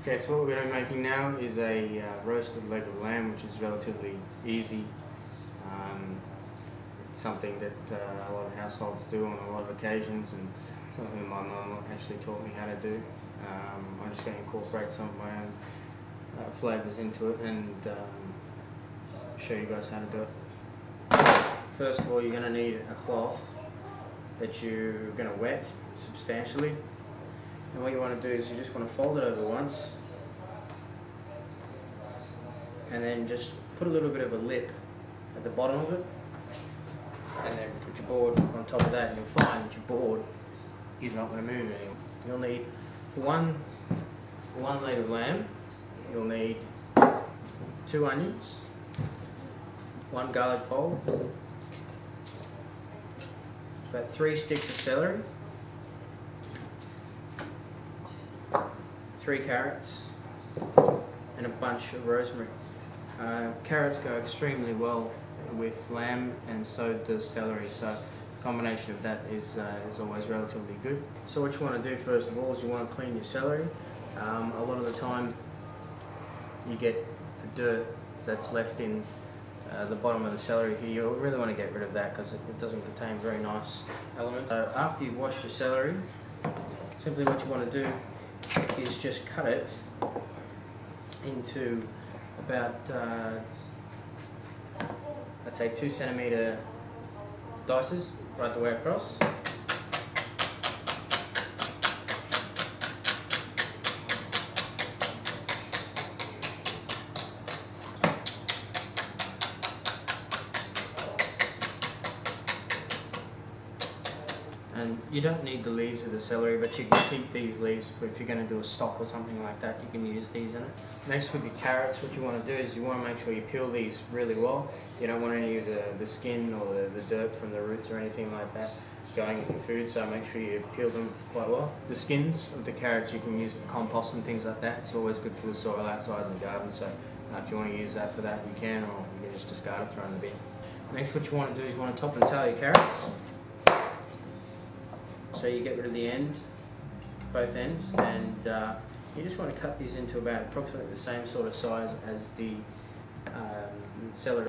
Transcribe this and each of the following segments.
Okay, so what we're going to be making now is a roasted leg of lamb, which is relatively easy. Something that a lot of households do on a lot of occasions, and something my mum actually taught me how to do. I'm just going to incorporate some of my own flavours into it and show you guys how to do it. First of all, you're going to need a cloth that you're going to wet substantially. And what you want to do is you just want to fold it over once and then just put a little bit of a lip at the bottom of it, and then put your board on top of that, and you'll find that your board is not going to move anymore. You'll need, for one leg of lamb, you'll need 2 onions, 1 garlic bulb, about 3 sticks of celery, 3 carrots, and a bunch of rosemary. Carrots go extremely well with lamb, and so does celery, so a combination of that is always relatively good. So what you want to do first of all is you want to clean your celery. A lot of the time you get dirt that's left in the bottom of the celery here. You really want to get rid of that because it doesn't contain very nice elements. After you've washed your celery, simply what you want to do is just cut it into about let's say 2 centimetre dices right the way across. And you don't need the leaves of the celery, but you can keep these leaves for if you're going to do a stock or something like that. You can use these in it. Next, with your carrots, what you want to do is you want to make sure you peel these really well. You don't want any of the skin or the dirt from the roots or anything like that going in your food, so make sure you peel them quite well. The skins of the carrots you can use for compost and things like that. It's always good for the soil outside in the garden, so if you want to use that for that, you can, or you can just discard it, throw it in the bin. Next, what you want to do is you want to top and tail your carrots. So you get rid of the end, both ends, and you just want to cut these into about approximately the same sort of size as the celery.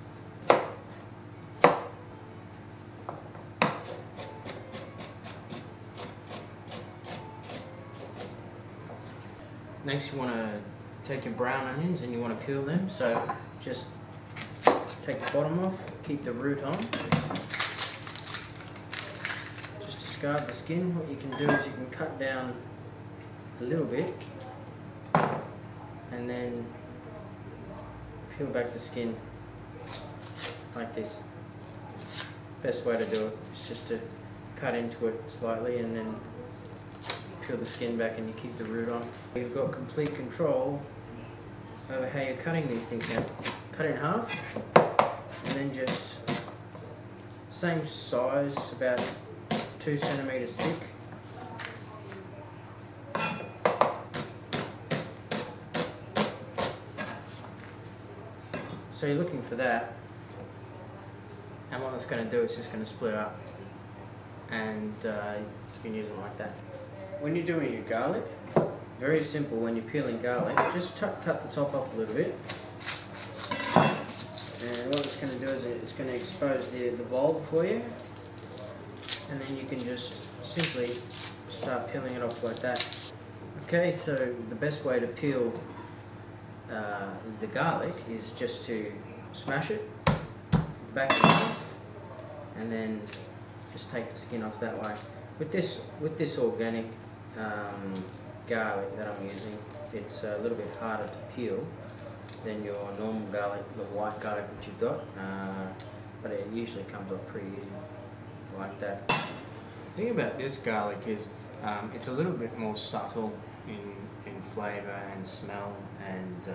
Next, you want to take your brown onions and you want to peel them. So just take the bottom off, keep the root on. Discard the skin. What you can do is you can cut down a little bit and then peel back the skin like this. Best way to do it is just to cut into it slightly and then peel the skin back, and you keep the root on. You've got complete control over how you're cutting these things now. Cut it in half and then just same size, about 2 centimetres thick. So you're looking for that, and what it's going to do is just going to split up, and you can use them like that. When you're doing your garlic, very simple. When you're peeling garlic, just cut the top off a little bit, and what it's going to do is it's going to expose the bulb for you. And then you can just simply start peeling it off like that. Okay, so the best way to peel the garlic is just to smash it back and forth, and then just take the skin off that way. With this organic garlic that I'm using, it's a little bit harder to peel than your normal garlic, the white garlic that you've got, but it usually comes off pretty easy. Like that. The thing about this garlic is it's a little bit more subtle in flavour and smell, and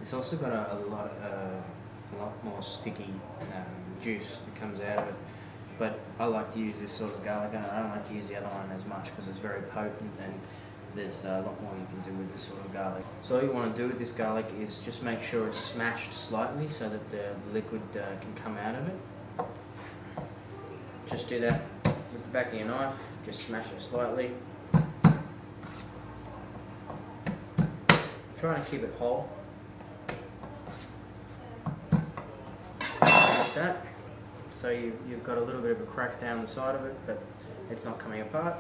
it's also got a lot more sticky juice that comes out of it. But I like to use this sort of garlic, and I don't like to use the other one as much because it's very potent, and there's a lot more you can do with this sort of garlic. So all you want to do with this garlic is just make sure it's smashed slightly so that the liquid can come out of it. Just do that with the back of your knife, just smash it slightly. trying to keep it whole. Like that. So you've got a little bit of a crack down the side of it, but it's not coming apart.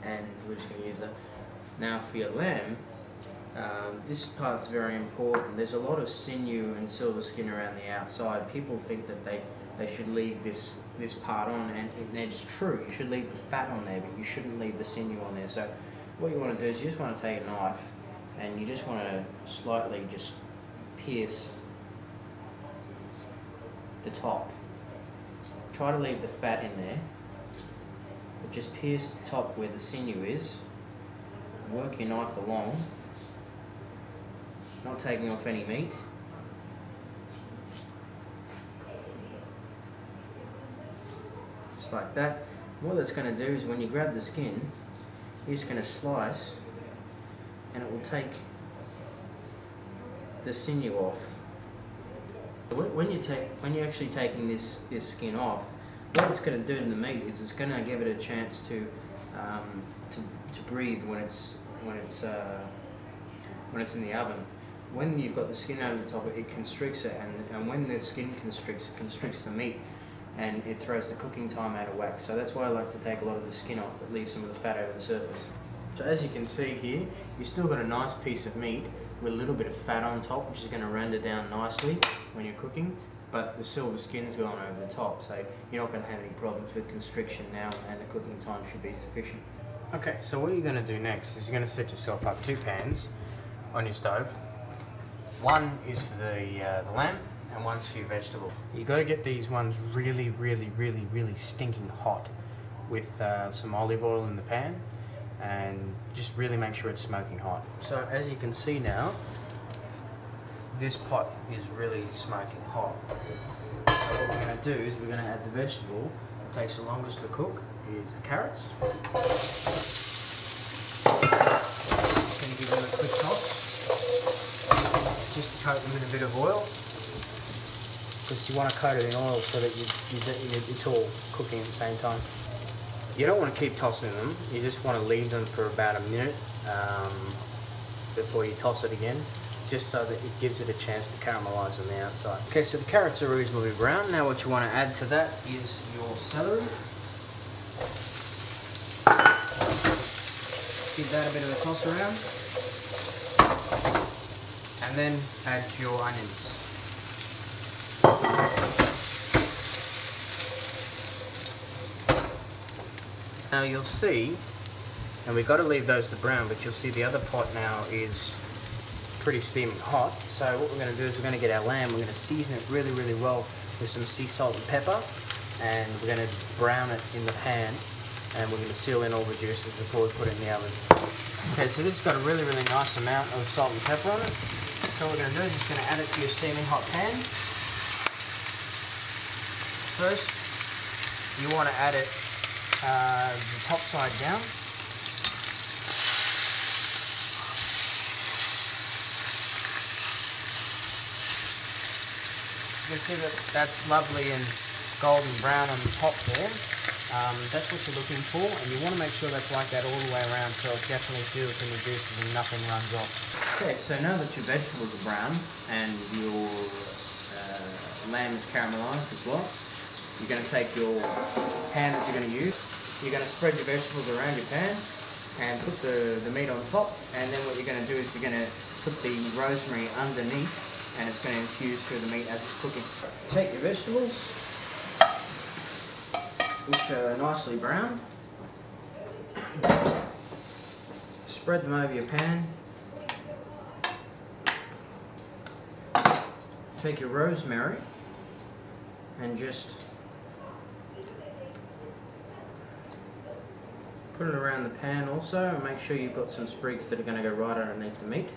And we're just going to use that. Now for your lamb, this part's very important. There's a lot of sinew and silver skin around the outside. People think that they should leave this part on, and it's true. You should leave the fat on there, but you shouldn't leave the sinew on there. So what you want to do is you just want to take a knife and you just want to slightly just pierce the top. Try to leave the fat in there, but just pierce the top where the sinew is. Work your knife along, not taking off any meat. Just like that. What that's going to do is when you grab the skin, you're just going to slice, and it will take the sinew off. When you're actually taking this skin off, what it's going to do to the meat is it's going to give it a chance to breathe when it's in the oven. When you've got the skin over the top, it constricts it, and when the skin constricts, it constricts the meat, and it throws the cooking time out of whack. So that's why I like to take a lot of the skin off, but leave some of the fat over the surface. So as you can see here, you've still got a nice piece of meat with a little bit of fat on top, which is going to render down nicely when you're cooking, but the silver skin's gone over the top, so you're not going to have any problems with constriction now, and the cooking time should be sufficient. Okay, so what you're going to do next is you're going to set yourself up 2 pans on your stove. One is for the lamb, and one's for your vegetable. You've got to get these ones really stinking hot with some olive oil in the pan, and just really make sure it's smoking hot. So as you can see now, this pot is really smoking hot. So what we're going to do is we're going to add the vegetable that takes the longest to cook, is the carrots. Going to give them a quick toss, just to coat them in a bit of oil, because you want to coat it in oil so that it's all cooking at the same time. You don't want to keep tossing them, you just want to leave them for about a minute before you toss it again, just so that it gives it a chance to caramelise on the outside. Okay, so the carrots are reasonably brown. Now what you want to add to that is your celery. Give that a bit of a toss around, and then add your onions. Now you'll see, and we've got to leave those to brown, but you'll see the other pot now is pretty steaming hot. So what we're going to do is we're going to get our lamb, we're going to season it really well with some sea salt and pepper, and we're going to brown it in the pan, and we're going to seal in all the juices before we put it in the oven. Okay, so this has got a really nice amount of salt and pepper on it. So what we're going to do is just going to add it to your steaming hot pan. First, you want to add it the top side down. You can see that that's lovely and golden brown on the top there. That's what you're looking for, and you want to make sure that's like that all the way around, so it definitely seals in the juices and nothing runs off. Okay, so now that your vegetables are brown and your lamb is caramelised as well, you're going to take your pan that you're going to use. You're going to spread your vegetables around your pan and put the meat on top, and then what you're going to do is you're going to put the rosemary underneath, and it's going to infuse through the meat as it's cooking. Take your vegetables, which are nicely browned, spread them over your pan, take your rosemary and just put it around the pan also, and make sure you've got some sprigs that are going to go right underneath the meat.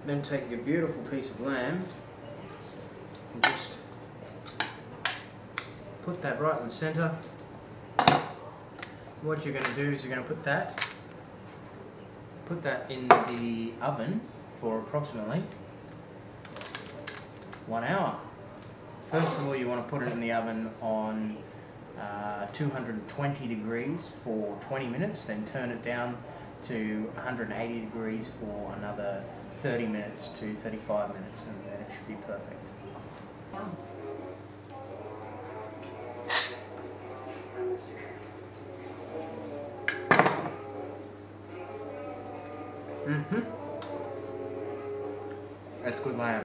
Then take your beautiful piece of lamb and just put that right in the centre. What you're going to do is you're going to put that in the oven for approximately 1 hour. First of all, you want to put it in the oven on 220 degrees for 20 minutes, then turn it down to 180 degrees for another 30 minutes to 35 minutes, and then it should be perfect. That's good lamb.